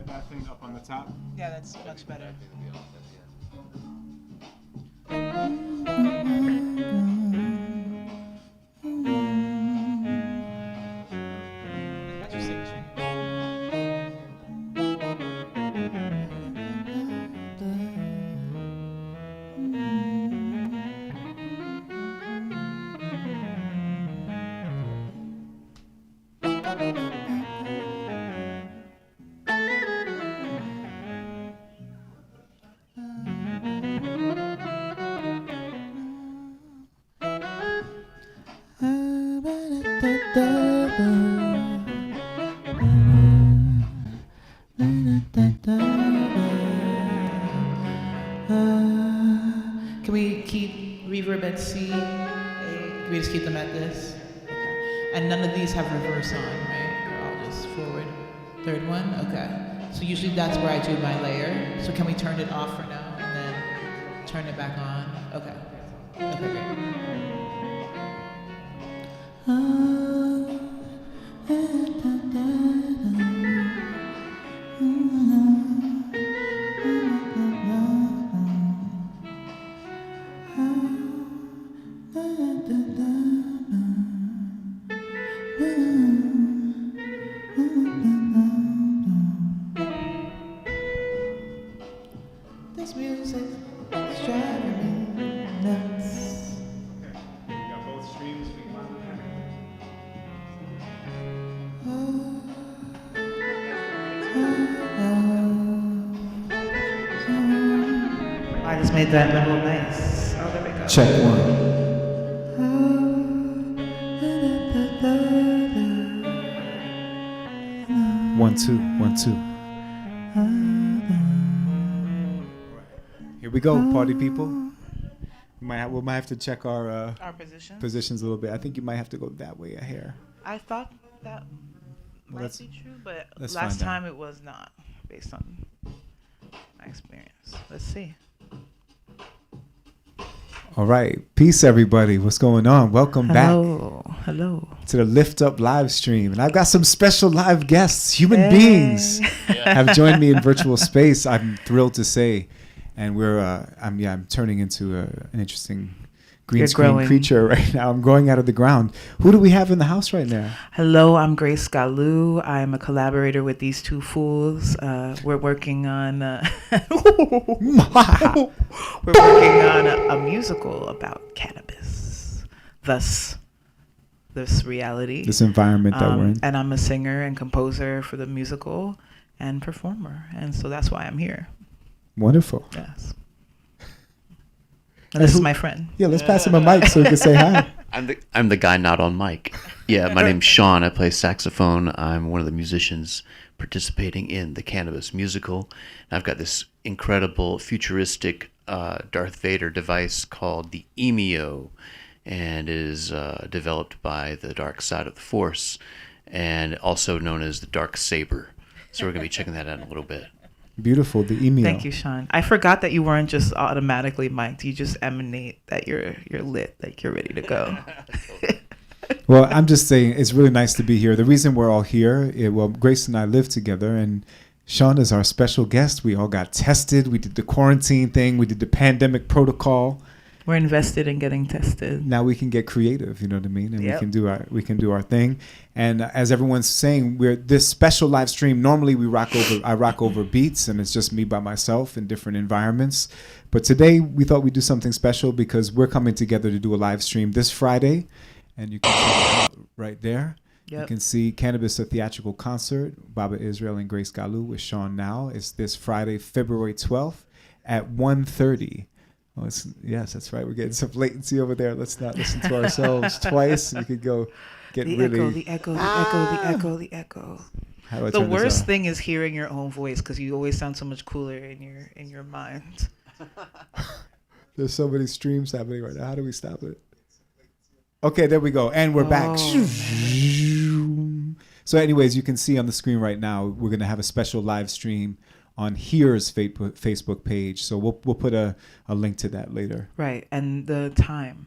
That thing up on the top. Yeah, that's much better. Can we keep reverb at C? Can we just keep them at this? Okay. And none of these have reverse on, right? They're all just forward. Third one? Okay. So usually that's where I do my layer. So can we turn it off for now and then turn it back on? Okay. Okay, great. This music is driving me nuts. Okay, we got both streams. We can I just made that level nice. Oh, there we go. check one. 1 2 1 2. Here we go, party people. We might have to check our position. positions a little bit. I think you might have to go that way a hair. I thought that Well, might be true, but let's last find out. time it was not, based on my experience. Let's see. All right, peace, everybody. What's going on? Welcome back Hello. to the Lift Up live stream, and I've got some special live guests, human beings, have joined me in virtual space. I'm thrilled to say, and I'm turning into an interesting green You're screen growing. creature right now. I'm growing out of the ground. Who do we have in the house right now? Hello, I'm Grace GALU. I'm a collaborator with these two fools. We're working on a musical about cannabis. Thus, this reality. This environment that we're in. And I'm a singer and composer for the musical and performer. And so that's why I'm here. Wonderful. Yes. And this is my friend. Yeah, let's pass him a mic so he can say hi. I'm the guy not on mic. Yeah, my name's Sean. I play saxophone. I'm one of the musicians participating in the Cannabis musical. And I've got this incredible futuristic Darth Vader device called the EMEO, and it is developed by the dark side of the Force, and also known as the Dark Saber. So we're going to be checking that out in a little bit. Beautiful, the email. Thank you, Sean. I forgot that you weren't just automatically mic'd. You just emanate that you're lit, like you're ready to go. Well, I'm just saying it's really nice to be here. The reason we're all here, Grace and I live together, and Sean is our special guest. We all got tested. We did the quarantine thing. We did the pandemic protocol. We're invested in getting tested. Now we can get creative, you know what I mean? And Yep. we can do our thing. And as everyone's saying, we're this special live stream. Normally I rock over beats, and it's just me by myself in different environments. But today we thought we'd do something special because we're coming together to do a live stream this Friday, and you can see it right there. Yep. You can see Cannabis, a theatrical concert, Baba Israel and Grace GALU with Sean Now. It's this Friday, February 12th at 1:30. Oh, yes, that's right. We're getting some latency over there. Let's not listen to ourselves twice. We could go get The really. echo, the echo, the echo. How do I The turn this worst off? thing is hearing your own voice because you always sound so much cooler in your mind. There's so many streams happening right now. How do we stop it? Okay, there we go. And we're back. So anyways, you can see on the screen right now, we're going to have a special live stream on Here's Facebook page. So we'll put a link to that later. Right, and the time.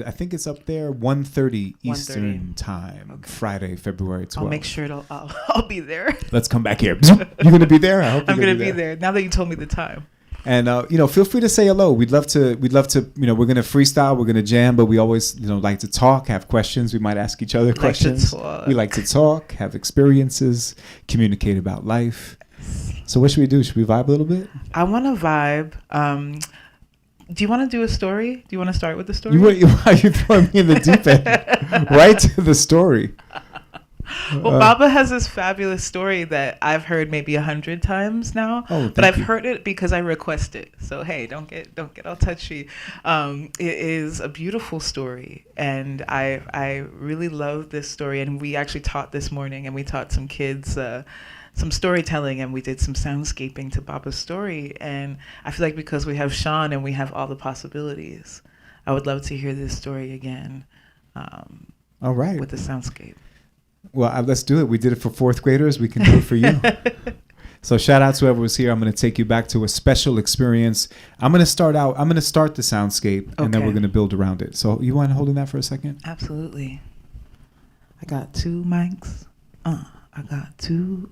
I think it's up there, 1:30 Eastern time, okay. Friday, February 12th. I'll make sure I'll be there. Let's come back here. You're going to be there? I hope I'm going to be there. Now that you told me the time. And feel free to say hello. We'd love to. We're gonna freestyle. We're gonna jam, but we always like to talk, have questions. We might ask each other questions. We like to talk, have experiences, communicate about life. So what should we do? Should we vibe a little bit? I want to vibe. Do you want to do a story? Do you want to start with the story? Why are you throwing me in the deep end? Right to the story. Well, Baba has this fabulous story that I've heard maybe 100 times now, but I've heard it because I request it. So hey, don't get all touchy. It is a beautiful story, and I really love this story. And we actually taught this morning, and we taught some kids some storytelling, and we did some soundscaping to Baba's story. And I feel like because we have Sean and we have all the possibilities, I would love to hear this story again. All right, with the soundscape. Well, let's do it. We did it for fourth graders. We can do it for you. So shout out to whoever was here. I'm going to take you back to a special experience. I'm going to start the soundscape, and then we're going to build around it. So you want to hold in that for a second? Absolutely. I got 2 mics. I got 2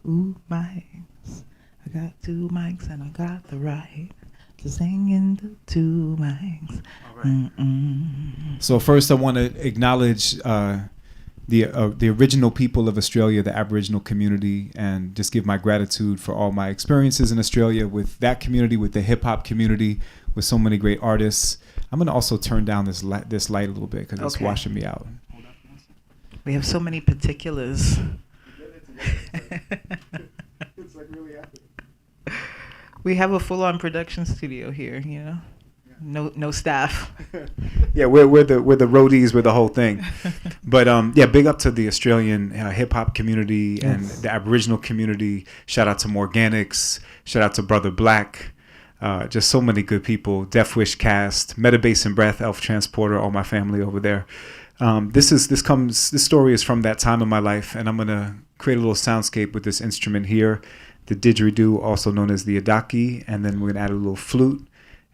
mics. I got 2 mics, and I got the right to sing into 2 mics. All right. So first, I want to acknowledge the original people of Australia, the Aboriginal community, and just give my gratitude for all my experiences in Australia with that community, with the hip hop community, with so many great artists. I'm going to also turn down this light a little bit because it's washing me out. We have so many particulars. It's like really happening. We have a full-on production studio here, No staff. Yeah, we're the roadies, we're the whole thing. But big up to the Australian hip hop community and the Aboriginal community. Shout out to Morganics. Shout out to Brother Black. Just so many good people. Death Wish Cast, Metabase and Breath, Elf Transporter, all my family over there. This story is from that time in my life, and I'm gonna create a little soundscape with this instrument here, the didgeridoo, also known as the adaki, and then we're gonna add a little flute.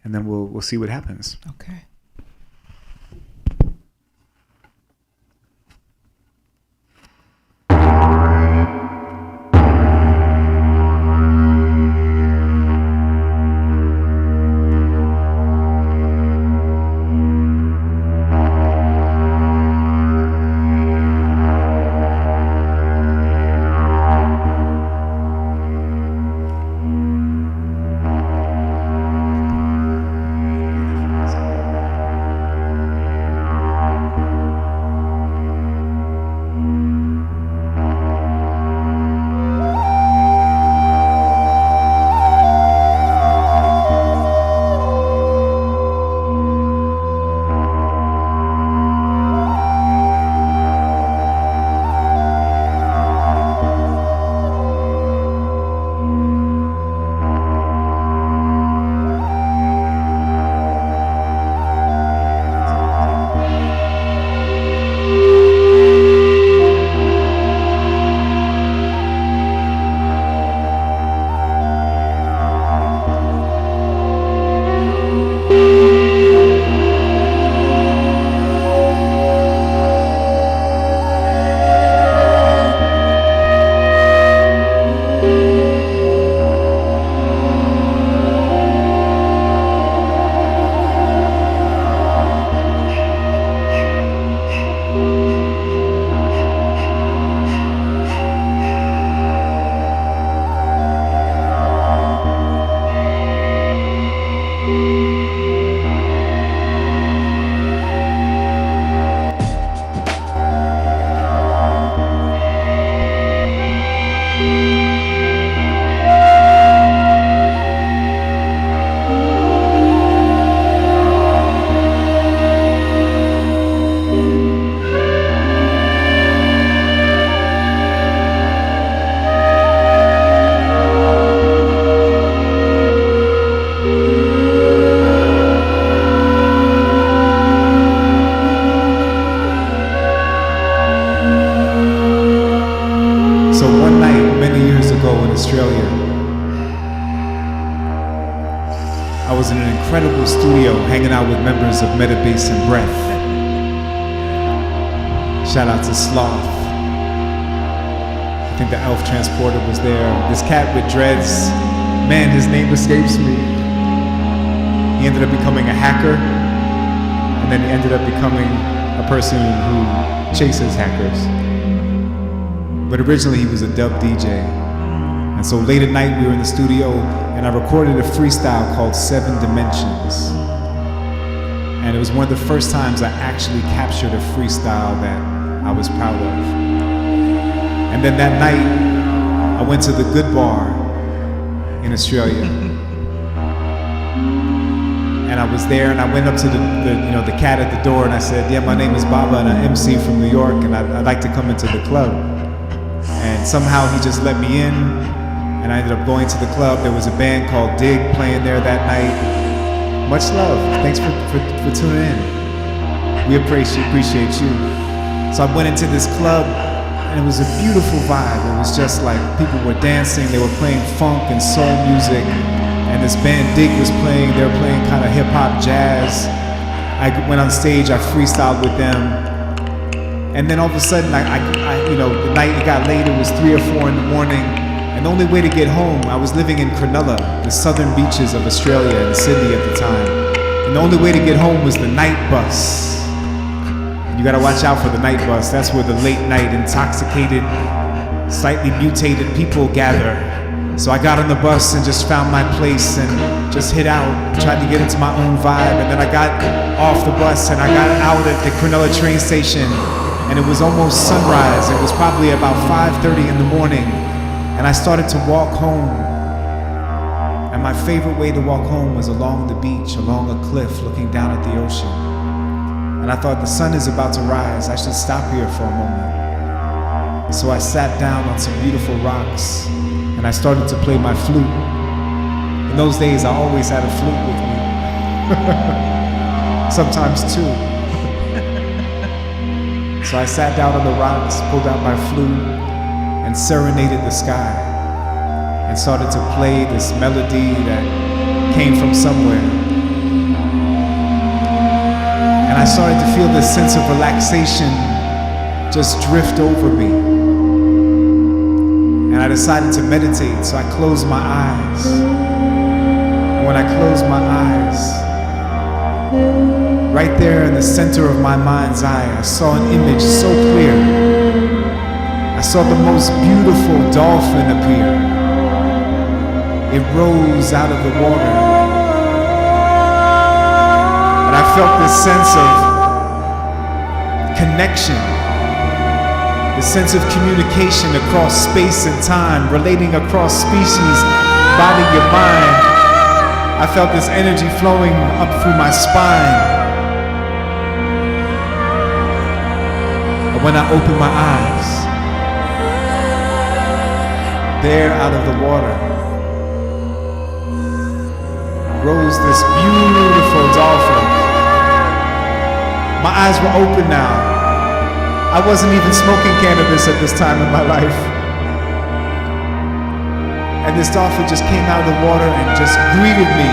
And then we'll see what happens. Okay. was in an incredible studio hanging out with members of Metabase and Breath. Shout out to Sloth. I think the Elf Transporter was there. This cat with dreads, man, his name escapes me. He ended up becoming a hacker, and then he ended up becoming a person who chases hackers. But originally he was a dub DJ. And so late at night we were in the studio and I recorded a freestyle called 7 Dimensions. And it was one of the first times I actually captured a freestyle that I was proud of. And then that night I went to the Good Bar in Australia. And I was there and I went up to the cat at the door and I said, yeah, my name is Baba and I'm MC from New York and I'd like to come into the club. And somehow he just let me in and I ended up going to the club. There was a band called Dig playing there that night. Much love. Thanks for tuning in. We appreciate you. So I went into this club and it was a beautiful vibe. It was just like people were dancing, they were playing funk and soul music. And this band Dig was playing, they were playing kind of hip hop jazz. I went on stage, I freestyled with them. And then all of a sudden, the night it got late, it was 3 or 4 in the morning. And the only way to get home, I was living in Cronulla, the southern beaches of Australia and Sydney at the time. And the only way to get home was the night bus. And you gotta watch out for the night bus. That's where the late night, intoxicated, slightly mutated people gather. So I got on the bus and just found my place and just hit out, tried to get into my own vibe. And then I got off the bus and I got out at the Cronulla train station. And it was almost sunrise. It was probably about 5:30 in the morning. And I started to walk home. And my favorite way to walk home was along the beach, along a cliff, looking down at the ocean. And I thought, the sun is about to rise. I should stop here for a moment. So I sat down on some beautiful rocks and I started to play my flute. In those days, I always had a flute with me. Sometimes 2. So I sat down on the rocks, pulled out my flute, and serenaded the sky, and started to play this melody that came from somewhere. And I started to feel this sense of relaxation just drift over me. And I decided to meditate, so I closed my eyes. And when I closed my eyes, right there in the center of my mind's eye, I saw an image so clear. I saw the most beautiful dolphin appear. It rose out of the water. And I felt this sense of connection, this sense of communication across space and time, relating across species, body and mind. I felt this energy flowing up through my spine. And when I opened my eyes, there out of the water rose this beautiful dolphin. My eyes were open now. I wasn't even smoking cannabis at this time in my life. And this dolphin just came out of the water and just greeted me.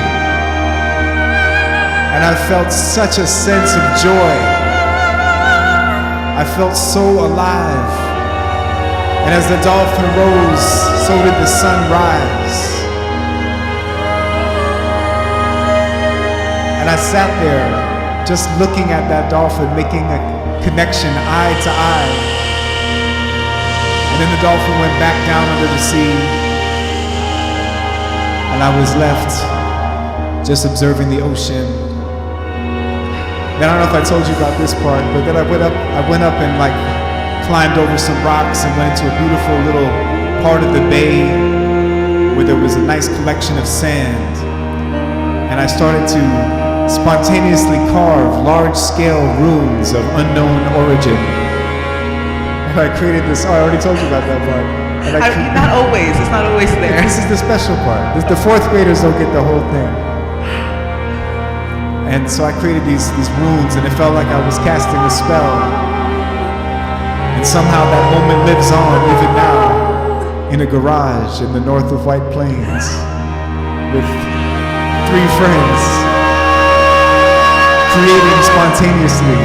And I felt such a sense of joy. I felt so alive. And as the dolphin rose, so did the sun rise. And I sat there just looking at that dolphin, making a connection eye to eye. And then the dolphin went back down under the sea. And I was left just observing the ocean. Then I don't know if I told you about this part, but then I went up and climbed over some rocks and went into a beautiful little part of the bay where there was a nice collection of sand. And I started to spontaneously carve large-scale runes of unknown origin. And I created this, I already told you about that part. Not always, it's not always there. This is the special part. The 4th graders don't get the whole thing. And so I created these runes and it felt like I was casting a spell. And somehow that moment lives on even now in a garage in the north of White Plains with three friends creating spontaneously,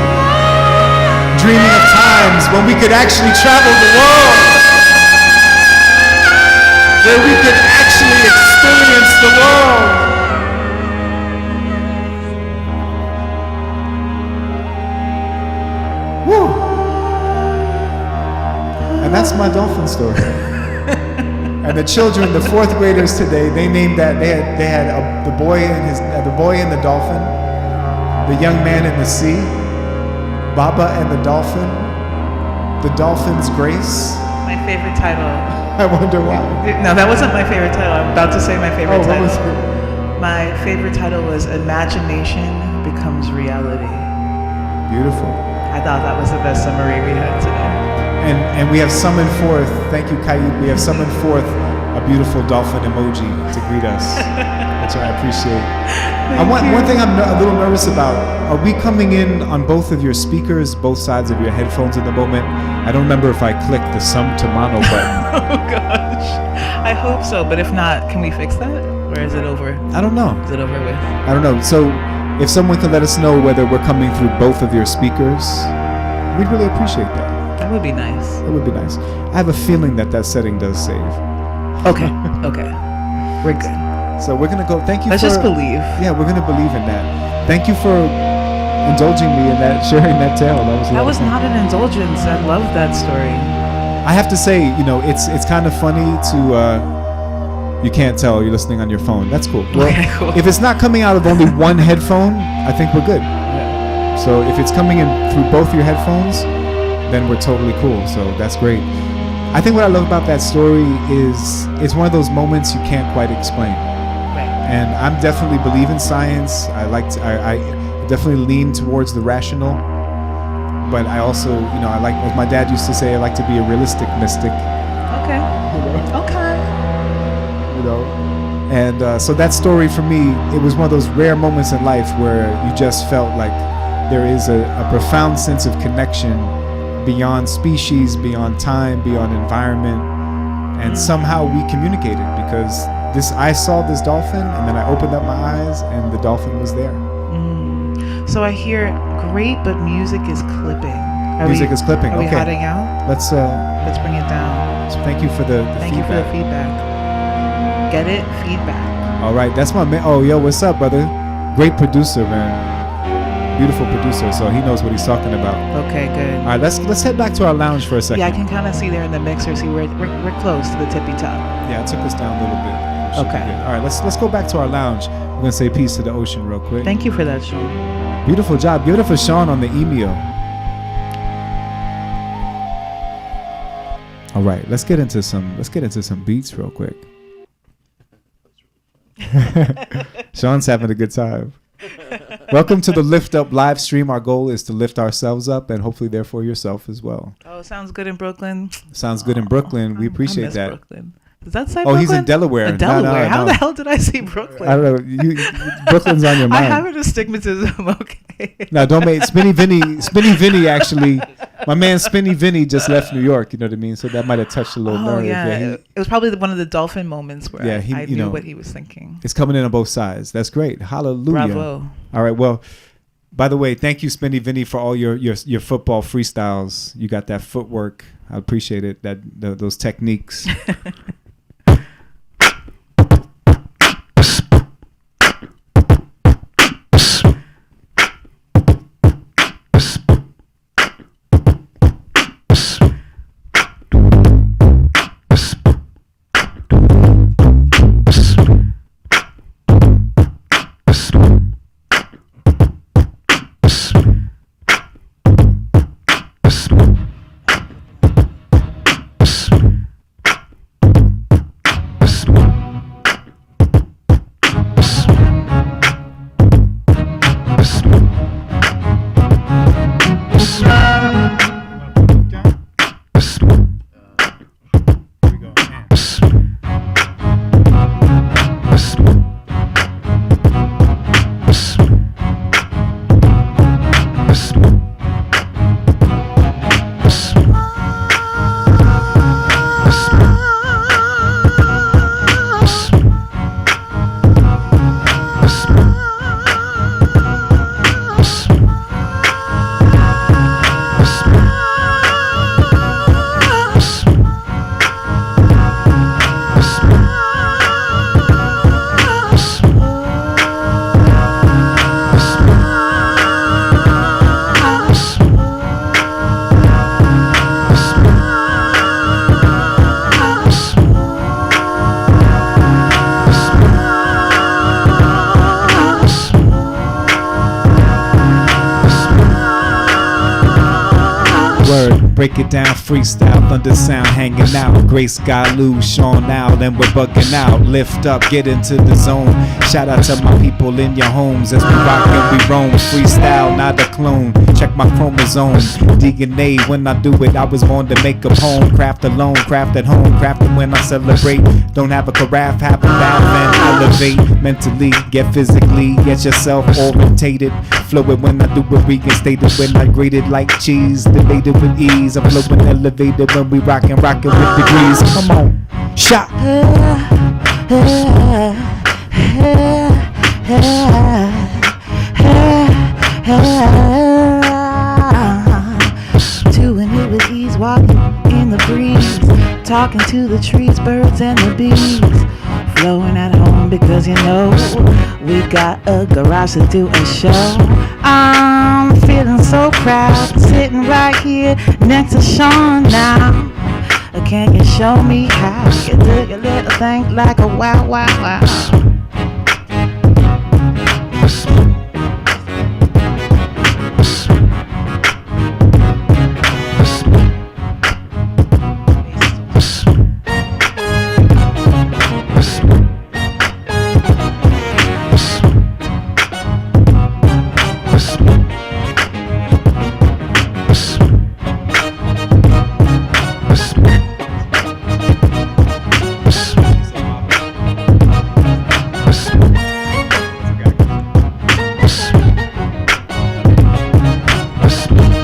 dreaming of times when we could actually travel the world, where we could actually experience the world. Woo! And that's my dolphin story. And the children, the fourth graders today, they named that. They had the boy and the dolphin, the young man in the sea, Baba and the dolphin's grace. My favorite title. I wonder why. No, that wasn't my favorite title. I'm about to say my favorite title. What was it? My favorite title was Imagination Becomes Reality. Beautiful. I thought that was the best summary we had today. And we have summoned forth, thank you, Kaid, we have summoned forth a beautiful dolphin emoji to greet us, which I appreciate. One thing I'm a little nervous about, are we coming in on both of your speakers, both sides of your headphones in the moment? I don't remember if I clicked the sum to mono button. Oh gosh. I hope so, but if not, can we fix that? Or is it over? I don't know. Is it over with? I don't know. So if someone could let us know whether we're coming through both of your speakers, we'd really appreciate that. That would be nice. That would be nice. I have a feeling that setting does save. Okay. Okay. We're good. So we're gonna go. Thank you. Let's just believe. Yeah, we're gonna believe in that. Thank you for indulging me in that, sharing that tale. That was not an indulgence. I love that story. I have to say, it's kind of funny to. You can't tell you're listening on your phone. That's cool. Well, Okay, cool. if it's not coming out of only one headphone, I think we're good. Yeah. So if it's coming in through both your headphones, then we're totally cool. So that's great. I think what I love about that story is it's one of those moments you can't quite explain. Right. And I'm definitely believe in science. I definitely lean towards the rational. But I also, I like, as my dad used to say, I like to be a realistic mystic. Okay. Okay. And so that story for me, it was one of those rare moments in life where you just felt like there is a profound sense of connection beyond species, beyond time, beyond environment, and somehow we communicated because I saw this dolphin and then I opened up my eyes and the dolphin was there. So I hear great, but music is clipping. Music is clipping. Are Okay. we heading out? Let's bring it down. So thank you for the Thank feedback. you for the feedback. Get it? Feedback. All right, that's my man. Oh, yo, what's up, brother? Great producer, man. Beautiful producer, so he knows what he's talking about. Okay, good. All right, let's head back to our lounge for a second. Yeah, I can kind of see there in the mixer. See, we're close to the tippy top. Yeah, it took us down a little bit. Should be Okay. good. All right, let's go back to our lounge. We're gonna say peace to the ocean real quick. Thank you for that, Sean. Beautiful job. Give it up for Sean on the email. All right, let's get into some beats real quick. Sean's having a good time. Welcome to the Lift Up live stream. Our goal is to lift ourselves up and hopefully therefore yourself as well. Oh, sounds good in Brooklyn. Sounds good in Brooklyn. We appreciate I miss that. Brooklyn. Does that say Oh, Brooklyn? he's in Delaware. Delaware. No. How the hell did I say Brooklyn? I don't know. Brooklyn's on your I mind. have an astigmatism. Okay. No, don't make Spinny Vinny actually. My man Spinny Vinny just left New York. You know what I mean? So that might have touched a little nerve. Yeah. Yeah, It was probably one of the dolphin moments where I you knew know, what he was thinking. it's coming in on both sides. That's great. Hallelujah. Bravo. All right. Well, by the way, thank you, Spinny Vinny, for all your football freestyles. You got that footwork. I appreciate it. Those techniques. Word, break it down, freestyle, thunder sound, hanging out. Grace, GALU, Sean out, and we're bugging out. Lift up, get into the zone. Shout out to my people in your homes as we rock and we roam. Freestyle, not a clone. Check my chromosome. DNA, when I do it, I was born to make a poem. Craft alone, craft at home, craft it when I celebrate. Don't have a carafe, have a bath and elevate. Mentally, get physically, get yourself orientated. Fluid when I do it, reinstated when I grade it like cheese. Debated with ease, I'm flowing elevated when we rockin' with degrees. Come on, shot. Doing it with ease, walking in the breeze, talking to the trees, birds and the bees, flowing at home because you know we got a garage to do a show. I'm feeling so proud, sitting right here next to Sean now. Can you show me how you do your little thing like a wow, wow, wow?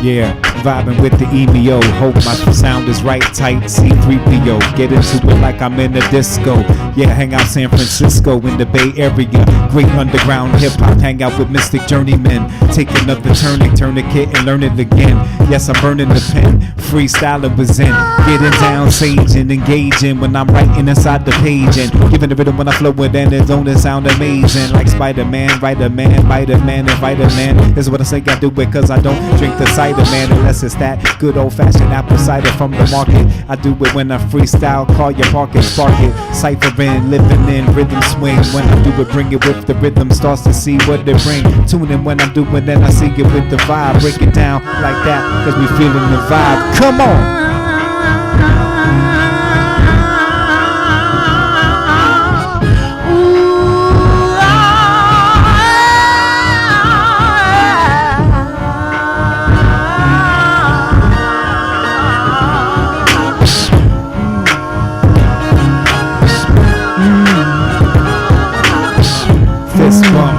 Yeah, vibing with the EMO. Hope my sound is right tight. C3PO. Get into it like I'm in a disco. Yeah, hang out San Francisco in the Bay Area. Great underground hip hop. Hang out with mystic journeymen. Take another turning, tourniquet and learn it again. Yes, I'm burning the pen. Freestyling was in. Getting down, saging, engaging when I'm writing inside the page and giving the rhythm when I flow with and it don't sound amazing. Like Spider-Man, Writer-Man, Biter-Man, and Vitaman. This is what I say, I do it cause I don't drink the cider, man, unless it's that good old-fashioned apple cider from the market. I do it when I freestyle, call your pocket, spark it. Cyphering, living in rhythm swing. When I do it, bring it with the rhythm, starts to see what they bring. Tune in when I do it, then I see it with the vibe. Break it down like that, cause we feeling the vibe. Come on! Fist bump.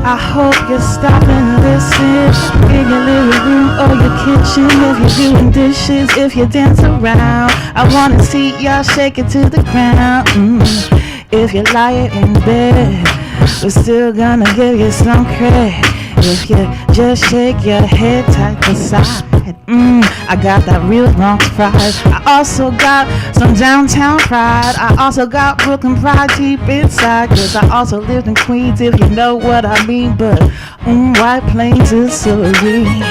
I hope you stop and listen in your living room or your kitchen. If you're doing dishes, if you dance around, I wanna see y'all shake it to the ground. If you lie in bed, we're still gonna give you some credit. If you just shake your head tight to side. I got that real Bronx pride. I also got some downtown pride. I also got Brooklyn pride deep inside. Cause I also lived in Queens, if you know what I mean. But White Plains is serene.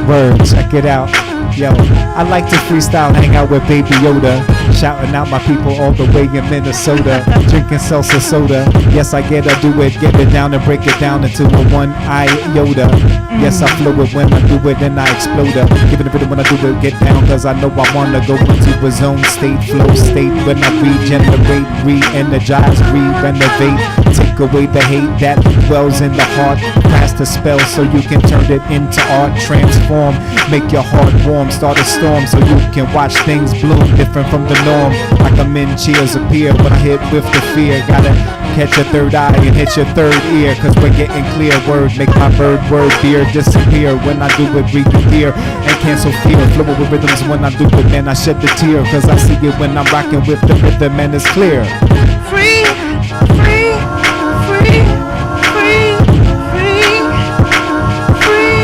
Word, check it out. Yo, I like to freestyle, hang out with Baby Yoda. Shouting out my people all the way in Minnesota. Drinking salsa soda. Yes, I get to do it, get it down and break it down into a one iota. Yes, I flow it when I do it and I explode up. Giving it when I do it, get down cause I know I wanna go into a zone state, flow state. When I regenerate, re-energize, re-renovate. Take away the hate that dwells in the heart. Cast a spell so you can turn it into art. Transform, make your heart warm. Start a storm so you can watch things bloom. Different from the norm, like a men cheers appear when I hit with the fear. Gotta catch your third eye and hit your third ear. Cause we're getting clear. Word, make my bird word beer disappear. When I do it, breathe the fear and cancel fear. Flow with rhythms when I do it, man, I shed the tear. Cause I see it when I'm rocking with the rhythm and it's clear. Free, free, free, free, free, free,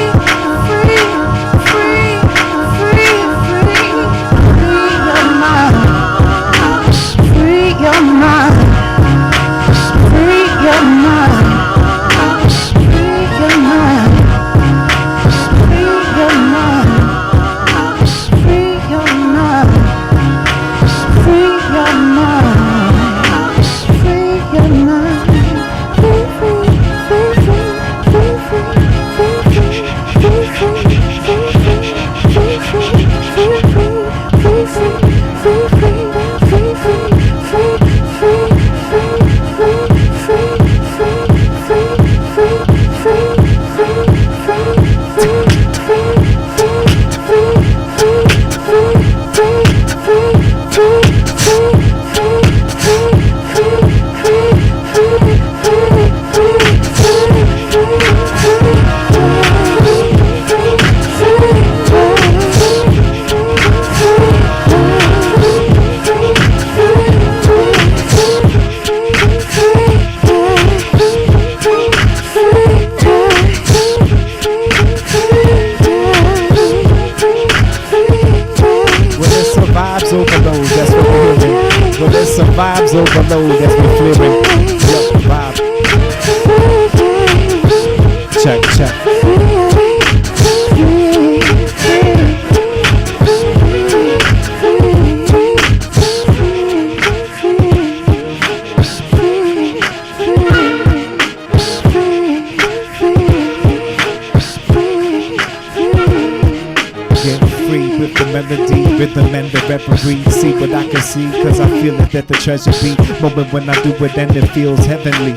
melody, rhythm and the reverie. See what I can see, cause I feel it that the treasure be. Moment when I do it and it feels heavenly.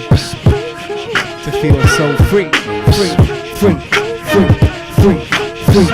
To feel so free, free, free, free, free, free.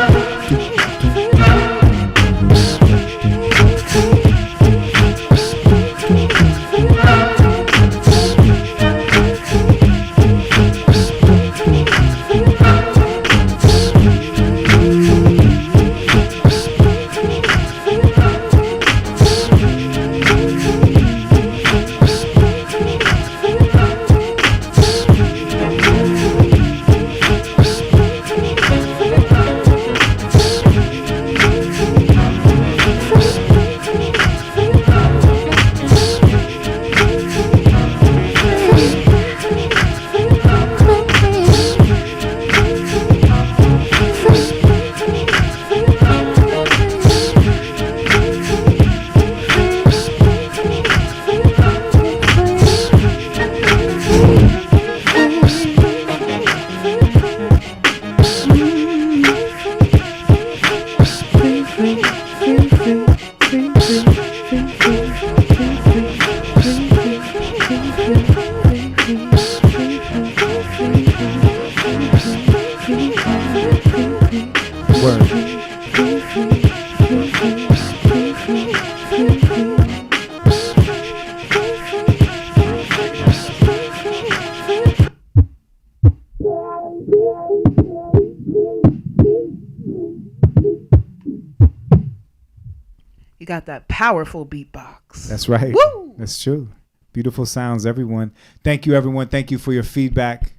Got that powerful beatbox. That's right. Woo! That's true. Beautiful sounds, everyone. Thank you, everyone. Thank you for your feedback.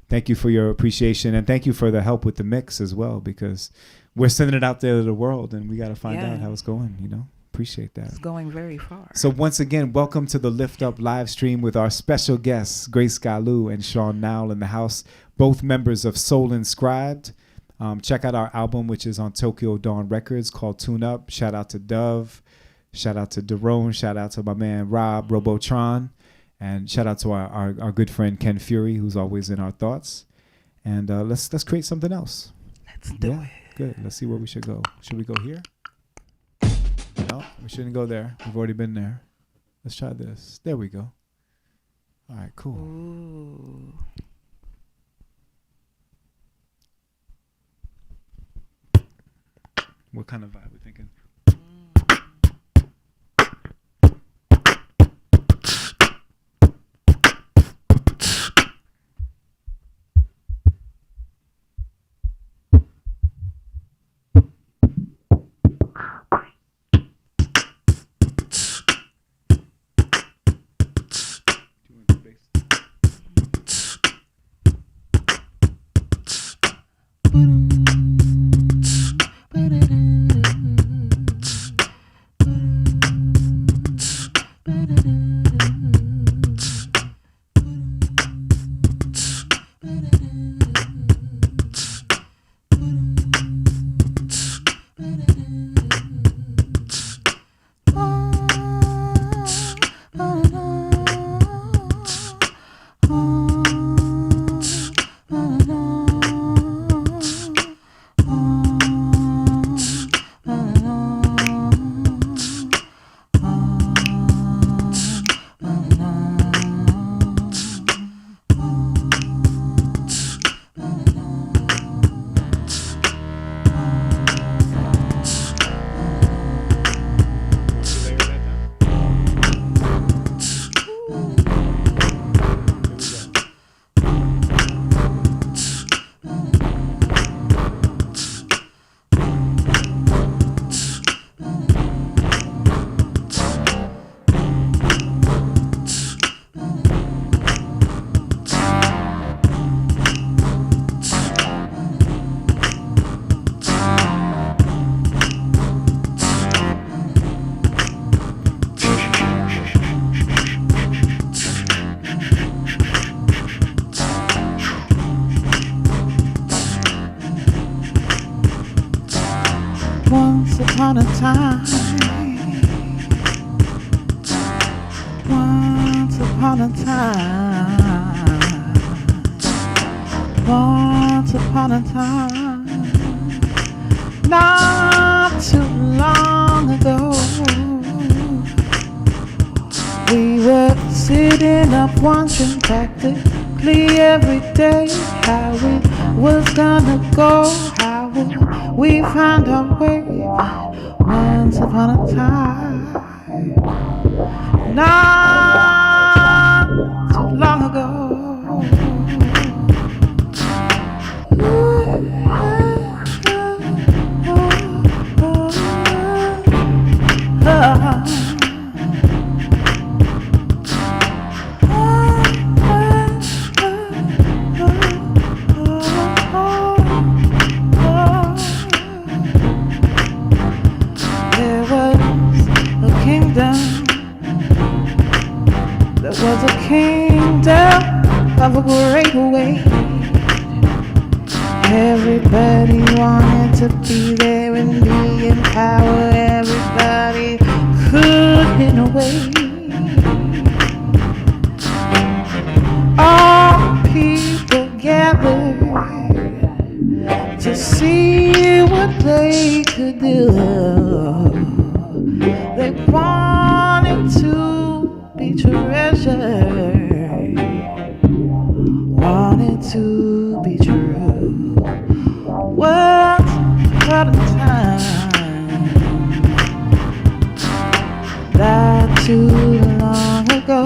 Thank you for your appreciation. And thank you for the help with the mix as well, because we're sending it out there to the world and we got to find out how it's going, you know? Appreciate that. It's going very far. So once again, welcome to the Lift Up live stream with our special guests, Grace GALU and Sean Nowell in the house, both members of Soul Inscribed. Check out our album, which is on Tokyo Dawn Records, called Tune Up. Shout out to Dove. Shout out to Daron. Shout out to my man Rob Robotron. And shout out to our good friend Ken Fury, who's always in our thoughts. And let's create something else. Let's do it. Good. Let's see where we should go. Should we go here? No, we shouldn't go there. We've already been there. Let's try this. There we go. All right, cool. Ooh. What kind of vibe we thinking? Once upon a time, once upon a time, once upon a time, not too sitting up wondering practically every day how it was gonna go, how would we find our way. Once upon a time, not too long ago. There was a kingdom. There was a kingdom of a great weight. Everybody wanted to be there and be in power. Everybody could in a way. All people gathered to see what they could do. They wanted to be treasured, wanted to be true. Once upon a time, not too long ago.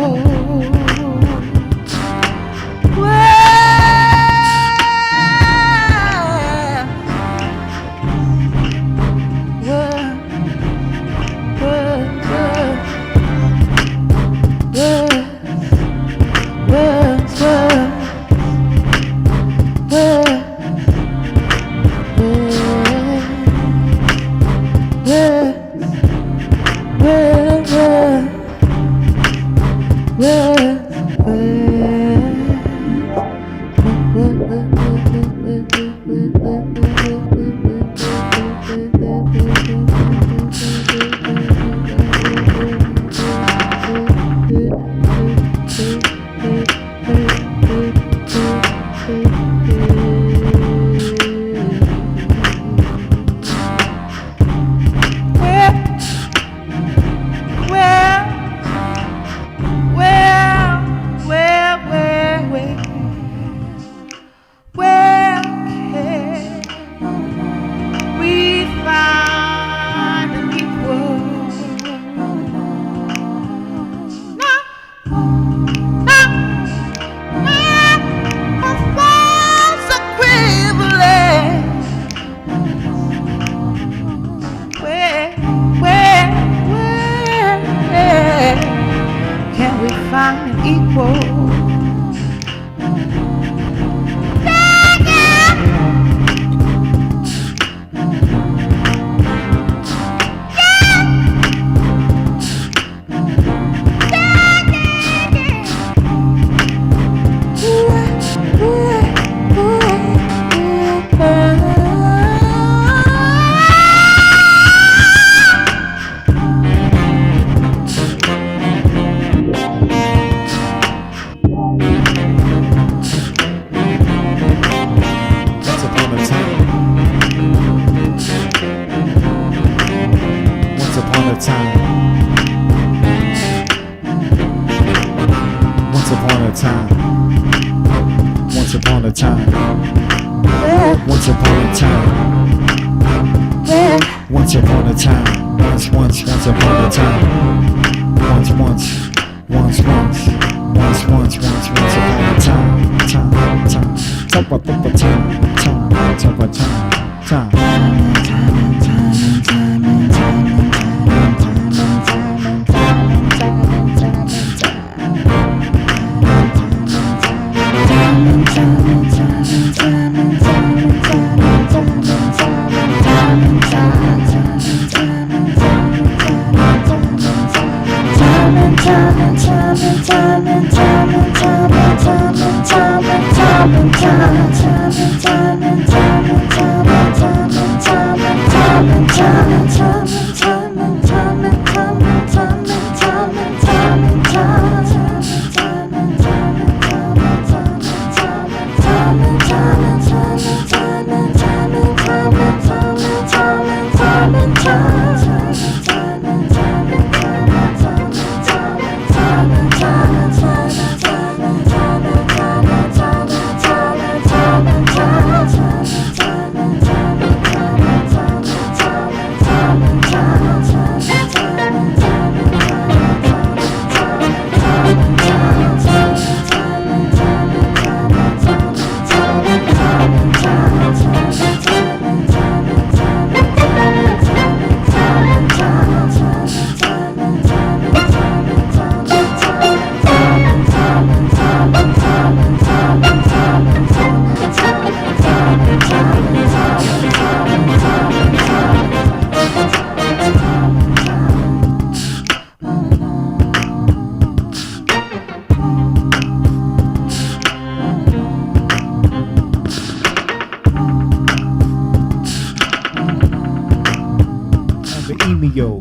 yo. On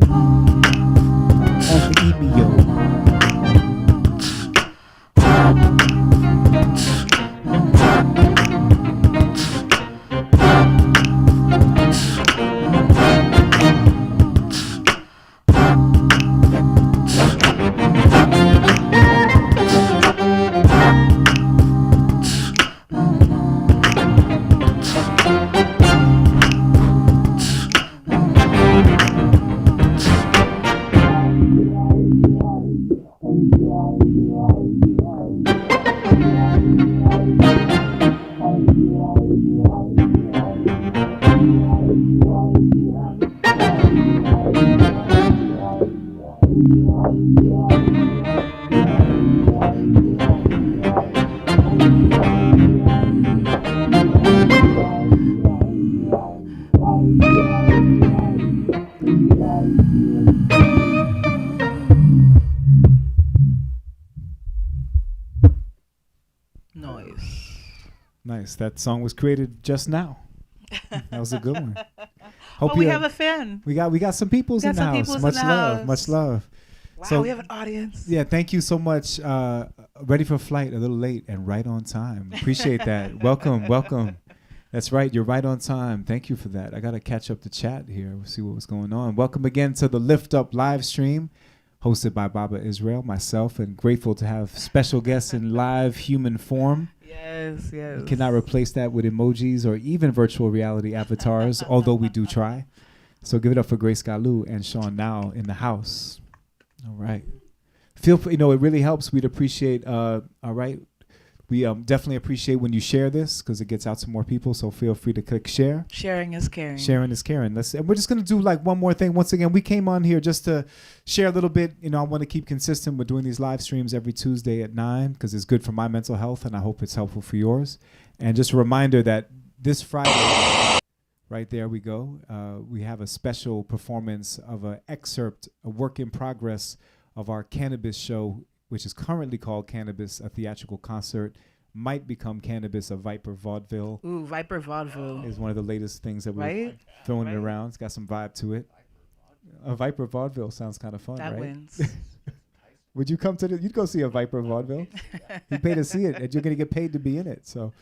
the eat me, yo. Noise. Nice. That song was created just now. That was a good one. Hope We you have a fan. we got some peoples We in got the some house. peoples Much in the love. house. Much love. Wow, So- we have an audience. Yeah, thank you so much. Ready for flight, a little late and right on time. Appreciate that. Welcome. That's right. You're right on time. Thank you for that. I got to catch up the chat here. We'll see what was going on. Welcome again to the Lift Up live stream hosted by Baba Israel, myself, and grateful to have special guests in live human form. Yes. You cannot replace that with emojis or even virtual reality avatars, although we do try. So give it up for Grace GALU and Sean Now in the house. All right. Feel free, it really helps. We'd appreciate, all right. We definitely appreciate when you share this because it gets out to more people. So feel free to click share. Sharing is caring. Sharing is caring. And we're just going to do like one more thing. Once again, we came on here just to share a little bit. I want to keep consistent with doing these live streams every Tuesday at 9 because it's good for my mental health and I hope it's helpful for yours. And just a reminder that this Friday, right there we go, we have a special performance of an excerpt, a work in progress of our cannabis show, which is currently called Cannabis, a theatrical concert, might become Cannabis, a Viper Vaudeville. Ooh, Viper Vaudeville. Is one of the latest things that we're Right? throwing it Right. around. It's got some vibe to it. A Viper Vaudeville sounds kind of fun, That right? wins. Would you come to you'd go see a Viper Vaudeville? You pay to see it, and you're going to get paid to be in it. So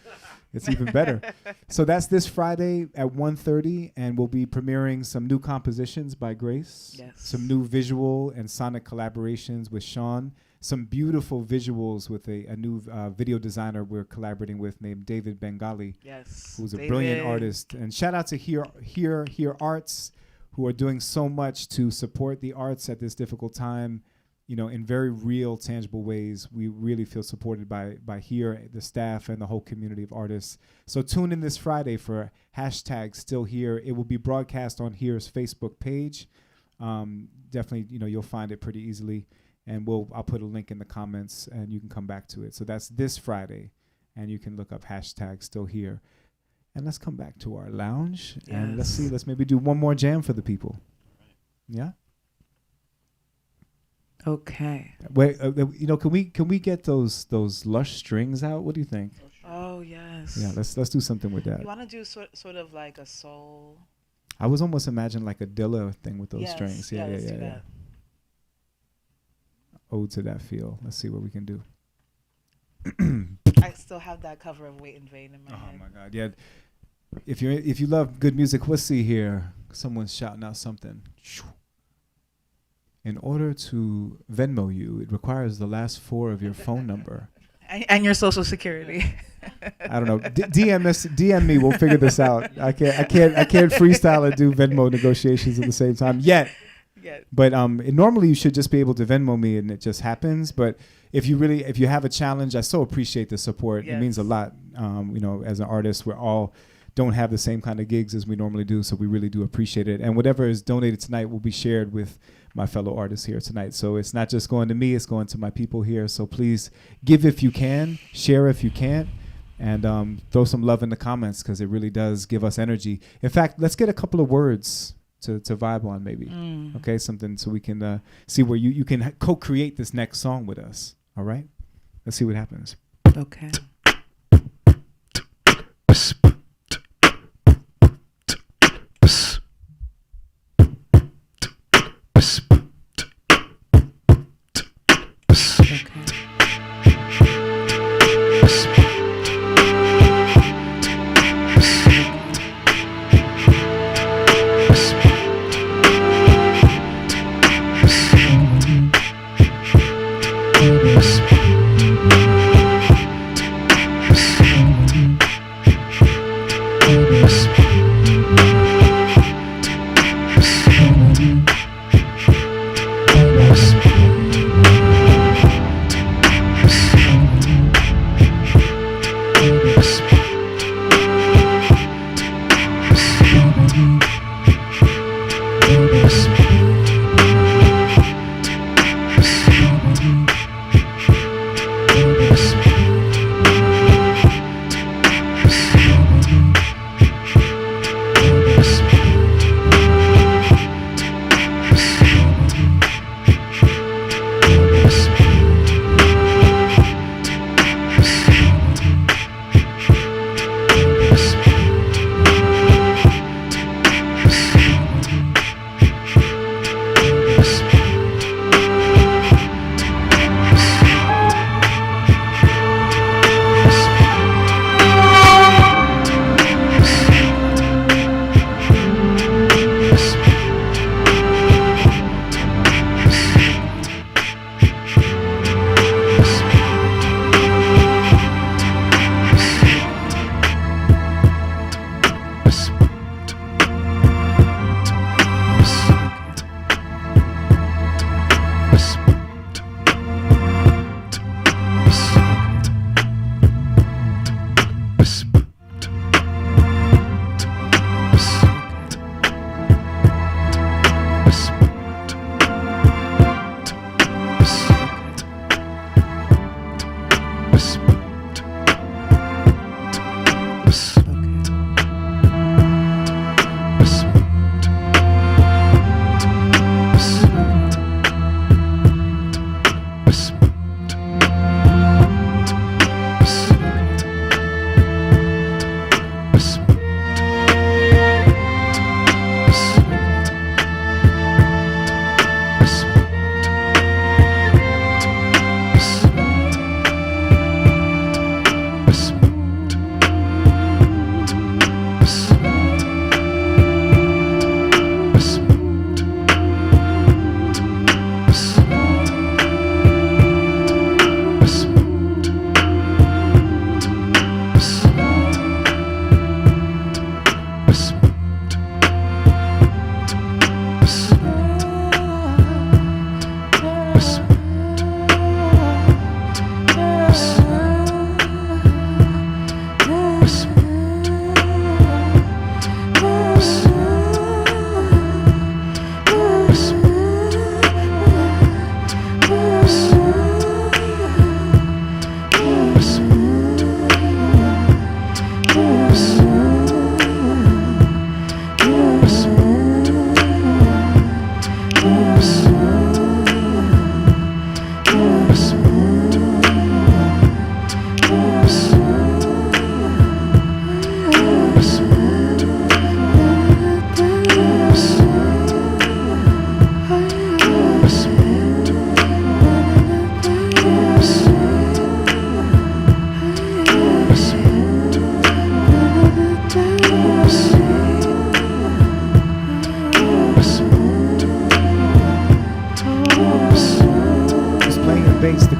it's even better. So that's this Friday at 1:30, and we'll be premiering some new compositions by Grace. Yes. Some new visual and sonic collaborations with Sean. Some beautiful visuals with a new video designer we're collaborating with named David Bengali, Yes. who's a brilliant artist. And shout out to Here Arts, who are doing so much to support the arts at this difficult time, in very real, tangible ways. We really feel supported by Here, the staff, and the whole community of artists. So tune in this Friday for #StillHere. It will be broadcast on Here's Facebook page. Definitely, you'll find it pretty easily. And I'll put a link in the comments, and you can come back to it. So that's this Friday, and you can look up #StillHere. And let's come back to our lounge, and let's maybe do one more jam for the people. Yeah. Okay. Wait, can we get those lush strings out? What do you think? Oh yes. Yeah, let's do something with that. You want to do sort of like a soul? I was almost imagining like a Dilla thing with those Yes. strings. Yeah, Yeah. let's do that. Ode to that feel. Let's see what we can do. I still have that cover of Wait in Vain in my head. Oh my God! Yeah, if you love good music, let's see here. Someone's shouting out something. In order to Venmo you, it requires the last 4 of your phone number. And your social security. I don't know. DM me. We'll figure this out. I can't freestyle and do Venmo negotiations at the same time yet. Yeah. But normally you should just be able to Venmo me and it just happens. But if you have a challenge, I so appreciate the support. Yes. It means a lot. As an artist, we're all don't have the same kind of gigs as we normally do, so we really do appreciate it. And whatever is donated tonight will be shared with my fellow artists here tonight. So it's not just going to me, it's going to my people here. So please give if you can, share if you can't, and throw some love in the comments because it really does give us energy. In fact, let's get a couple of words to vibe on maybe. Okay, something so we can see where you can co-create this next song with us. All right? Let's see what happens. Okay.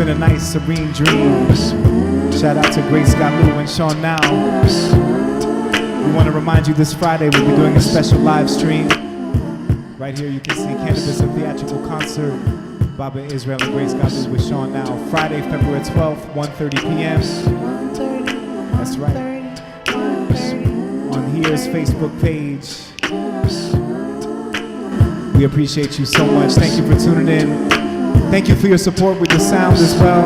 been a nice, serene dream. Shout out to Grace GALU and Sean Now. We want to remind you this Friday we'll be doing a special live stream. Right here you can see Cannabis, a theatrical concert. Baba Israel and Grace GALU with Sean Now. Friday, February 12th, 1:30 p.m. That's right. On Here's Facebook page. We appreciate you so much. Thank you for tuning in. Thank you for your support with the sound as well.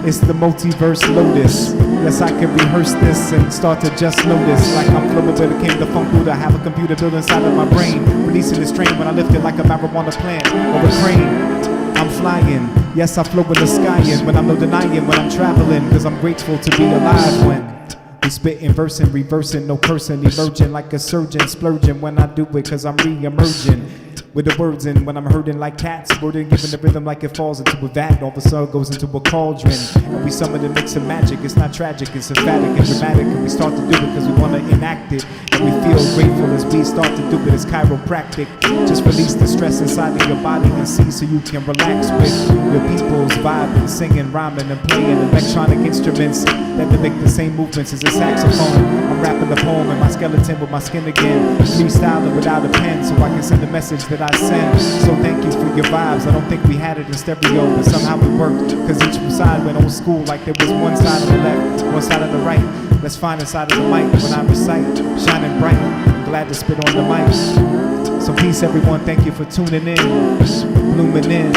It's the multiverse Lotus. Yes, I can rehearse this and start to just notice. Like I'm flowing where it came the funk Buddha. I have a computer built inside of my brain, releasing the strain when I lift it like a marijuana plant or a crane. I'm flying, yes I flow in the sky, and when I'm no denying when I'm traveling, cause I'm grateful to be alive when we spitting, versing, reversing, no person emerging like a surgeon, splurging when I do it cause I'm re-emerging with the words in when I'm hurting like cats, wording, giving the rhythm like it falls into a vat, all of a sudden goes into a cauldron, and we summon and mix of magic. It's not tragic, it's emphatic and dramatic, and we start to do it because we want to enact it, and we feel grateful as we start to do it. It's chiropractic, just release the stress inside of your body and see so you can relax with your people's vibing, singing, rhyming, and playing electronic instruments that mimic the same movements as a saxophone. I'm rapping the poem in my skeleton with my skin again, freestyling without a pen so I can send the message that I send. So thank you for your vibes. I don't think we had it in stereo, but somehow it worked, cause each side went old school, like there was one side on the left, one side on the right. Let's find inside of the mic when I recite, shining bright. I'm glad to spit on the mic. So peace everyone, thank you for tuning in, blooming in.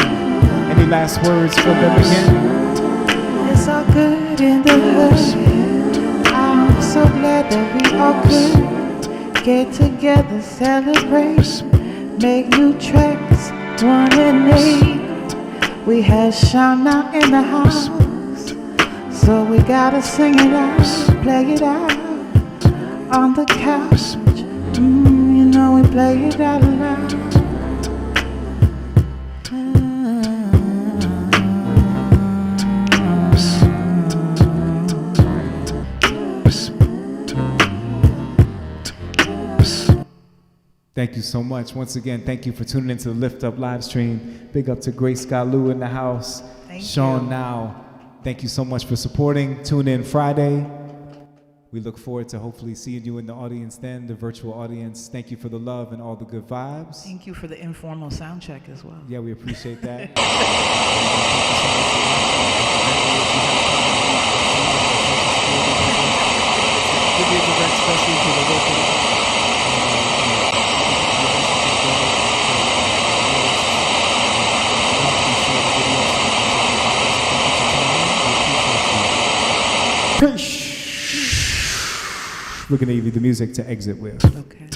Any last words for them again? It's all good in the hood. I'm so glad that we all could get together, celebrate, make new tracks, 1 and 8. We had Shauna in the house, so we gotta sing it out, play it out on the couch. You know we play it out loud. Thank you so much. Once again, thank you for tuning into the Lift Up live stream. Big up to Grace GALU in the house. Sean Now. Thank you so much for supporting. Tune in Friday. We look forward to hopefully seeing you in the audience then, the virtual audience. Thank you for the love and all the good vibes. Thank you for the informal sound check as well. Yeah, we appreciate that. We're going to give you the music to exit with. Okay.